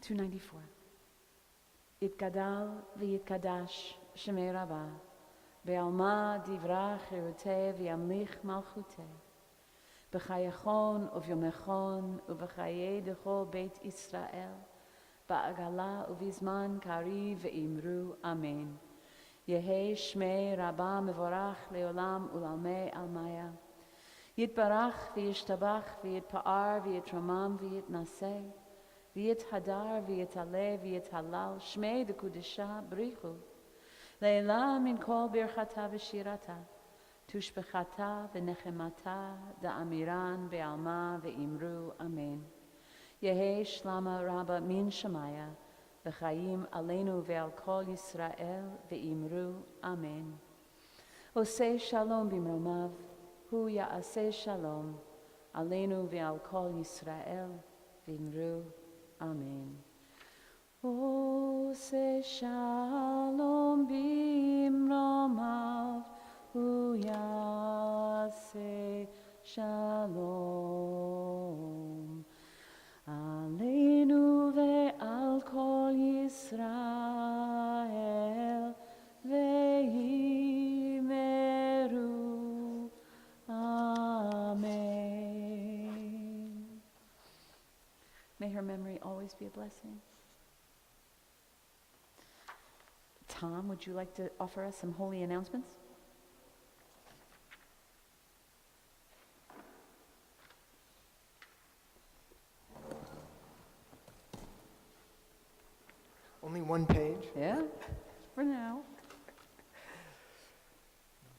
Speaker 1: $294. Yitgadal v'yitkadash shemei Rabbah, be'alma divra chiruteh v'yamlich malchuteh, b'chayachon uvyomechon u'b'chaye dechol beit Israel, ba'agala uvizman kari ve'imru amen. Yehi shmei Rabbah mevorach leolam ulalmei almaya. Yitbarach v'yishtabach v'yitpa'ar v'yitramam v'yitnaseh. V'yit hadar, v'yit aleh, v'yit halal, shmei de kudisha brichu. Leila min kol birchata v'shirata, tushbechata v'nechemata, da'amiran be'alma ve'imru, amen. Yehi shlama rabba min shamaya, v'chayim aleinu ve'al kol Yisrael, ve'imru, amen. Oseh shalom bimromav, hu ya'aseh shalom, aleinu ve'al kol Yisrael, ve'imru, amen. Ose shalom bimromav, hu yaseh shalom. Aleinu ve'al kol Yisrael, ve'imeru, amen. May her memory always be a blessing. Tom, would you like to offer us some holy announcements?
Speaker 2: Only one page.
Speaker 1: Yeah, for now.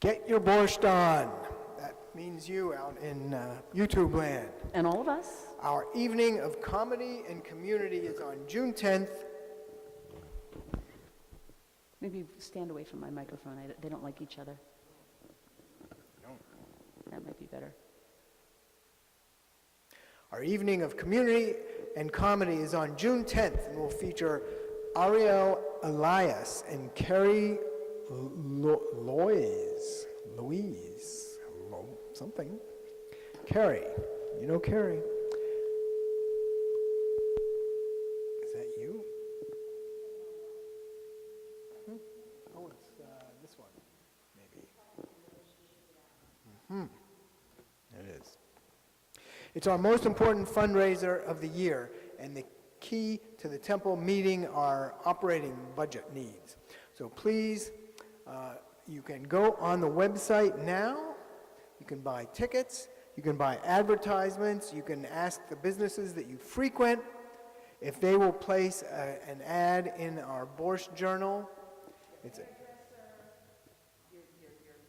Speaker 2: Get your borscht on. That means you out in YouTube land.
Speaker 1: And all of us.
Speaker 2: Our evening of comedy and community is on June 10th.
Speaker 1: Maybe stand away from my microphone. They don't like each other. That might be better.
Speaker 2: Our evening of community and comedy is on June 10th and will feature Ariel Elias and Carrie Louise, something. Carrie, you know Carrie. Is that you? Oh, it's this one, maybe. It is. It's our most important fundraiser of the year and the key to the temple meeting our operating budget needs. So please, you can go on the website now, you can buy tickets, you can buy advertisements, you can ask the businesses that you frequent if they will place an ad in our Borscht Journal. It's a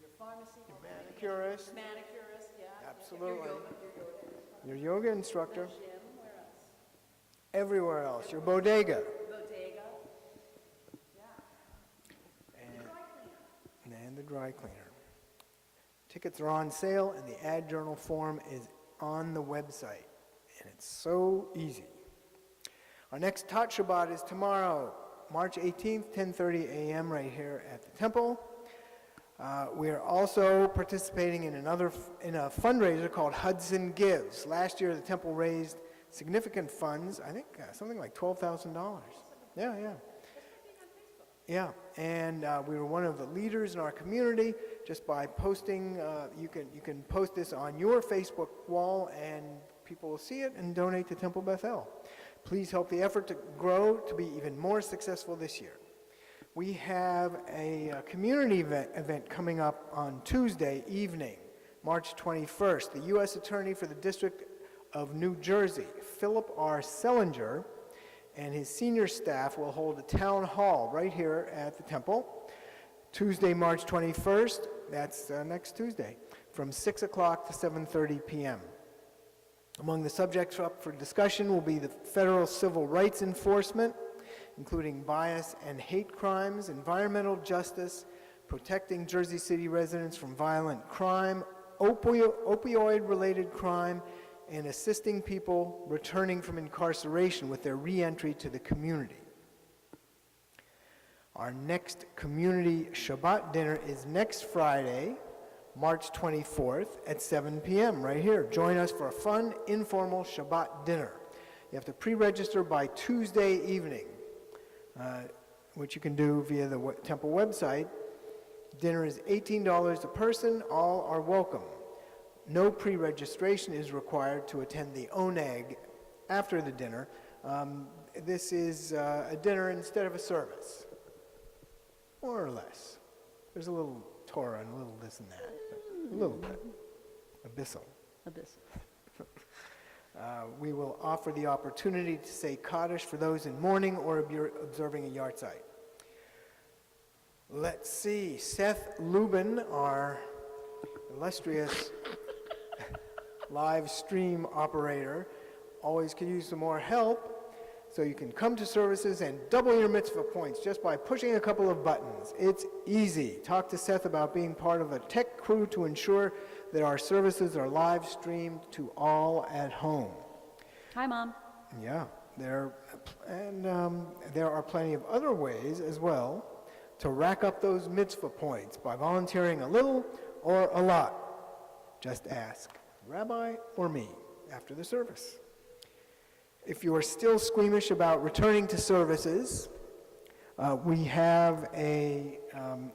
Speaker 1: Your pharmacy.
Speaker 2: manicurist,
Speaker 1: Manicurist, yeah.
Speaker 2: absolutely. Your yoga instructor.
Speaker 1: Gym, where else?
Speaker 2: Everywhere else. Your bodega.
Speaker 1: Bodega.
Speaker 2: And the dry cleaner. Tickets are on sale and the ad journal form is on the website. And it's so easy. Our next Tot Shabbat is tomorrow, March 18th, 10:30 a.m. right here at the temple. We are also participating in a fundraiser called Hudson Gives. Last year the temple raised significant funds, I think something like $12,000. Yeah. Yeah, and we were one of the leaders in our community just by posting. You can post this on your Facebook wall, and people will see it and donate to Temple Beth-El. Please help the effort to grow to be even more successful this year. We have a community event coming up on Tuesday evening, March 21st. The U.S. Attorney for the District of New Jersey, Philip R. Sellinger, and his senior staff will hold a town hall right here at the temple, Tuesday, March 21st, that's next Tuesday, from 6 o'clock to 7:30 p.m. Among the subjects up for discussion will be the federal civil rights enforcement, including bias and hate crimes, environmental justice, protecting Jersey City residents from violent crime, opioid-related crime, and assisting people returning from incarceration with their re-entry to the community. Our next community Shabbat dinner is next Friday, March 24th at 7 p.m. right here. Join us for a fun, informal Shabbat dinner. You have to pre-register by Tuesday evening, which you can do via the temple website. Dinner is $18 a person. All are welcome. No pre-registration is required to attend the oneg after the dinner. This is a dinner instead of a service, more or less. There's a little Torah and a little this and that, but a little bit. Abyssal. We will offer the opportunity to say Kaddish for those in mourning or observing a yahrzeit. Let's see, Seth Lubin, our illustrious live stream operator, always could use some more help, so you can come to services and double your mitzvah points just by pushing a couple of buttons. It's easy. Talk to Seth about being part of a tech crew to ensure that our services are live streamed to all at home.
Speaker 1: Hi, Mom.
Speaker 2: Yeah, there are plenty of other ways as well to rack up those mitzvah points by volunteering a little or a lot. Just ask Rabbi or me after the service. If you are still squeamish about returning to services, we have a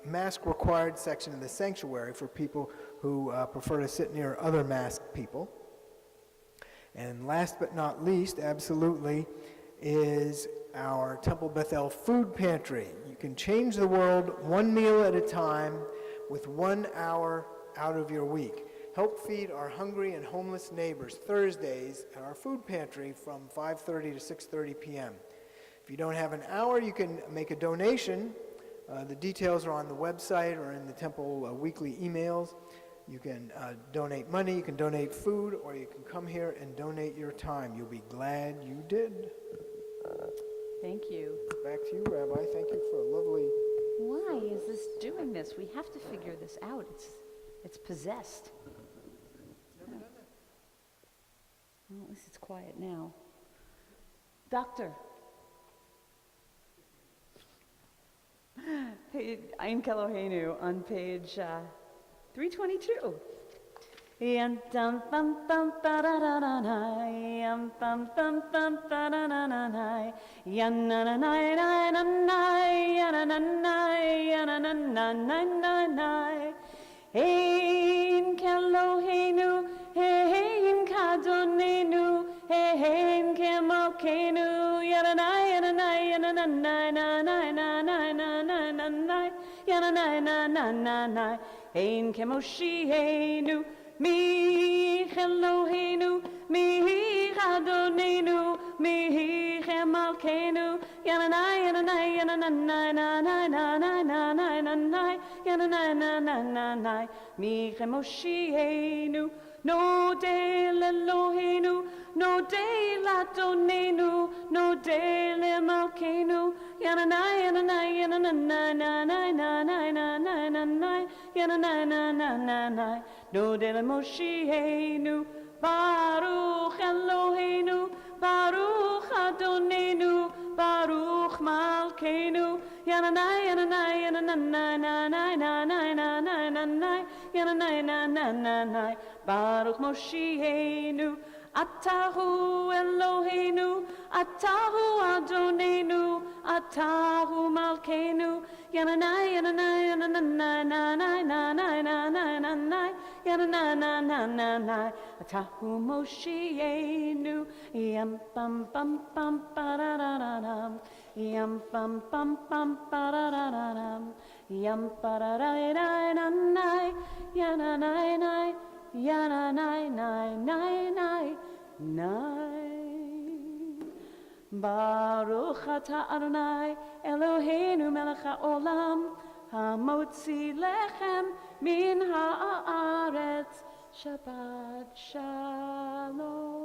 Speaker 2: mask-required section in the sanctuary for people who prefer to sit near other masked people. And last but not least, absolutely, is our Temple Beth-El food pantry. You can change the world one meal at a time with 1 hour out of your week. Help feed our hungry and homeless neighbors Thursdays at our food pantry from 5:30 to 6:30 p.m. If you don't have an hour, you can make a donation. The details are on the website or in the temple weekly emails. You can donate money, you can donate food, or you can come here and donate your time. You'll be glad you did.
Speaker 1: Thank you.
Speaker 2: Back to you, Rabbi. Thank you for a lovely...
Speaker 1: Why is this doing this? We have to figure this out. It's possessed.
Speaker 2: Never done that.
Speaker 1: Well, at least it's quiet now. Doctor. Ein Keloheinu on page 322. Yam dum bum bum ba da da da da, yam bum bum bum ba da da da da, yan na na na na na na, yan na na yan na na na na na. Ein Keloheinu, ein Kadonenu, ein Kemalkeinu, yan na yan na yan na na na na na na na na na na, yan na na na na na. Ein Kemoshienu. Mi Eloheinu, mi Adonenu, mi Malkeinu, Yananai, Yananai, Yananai, Yananai, Yananai, Yananai, Yananai, mi Moshienu, no de Eloheinu, no de Adonenu, no de Malkeinu, Yananai, Yananai, Yananai, Yananai, Yananai, Yananai, no de Moshienu, Baruch Eloheinu, Baruch Adonenu, Baruch Malkeinu, Yananai, Yananai, Yananai, Yananai, Yananai, Baruch Moshienu, Atahu Eloheinu, Atahu Adonenu, Atahu Malkeinu, Yananai, Yananai, Yananai, Yananai, Atahu Moshienu, Yam Pam Pam Pam Parararam, Yam Pam Pam Pam Parararam, Yam Parararanai, Yananai, Yananai, Nai. Baruch Ata Adonai, Eloheinu melech haolam, hamotzi lechem min haaretz, Shabbat Shalom.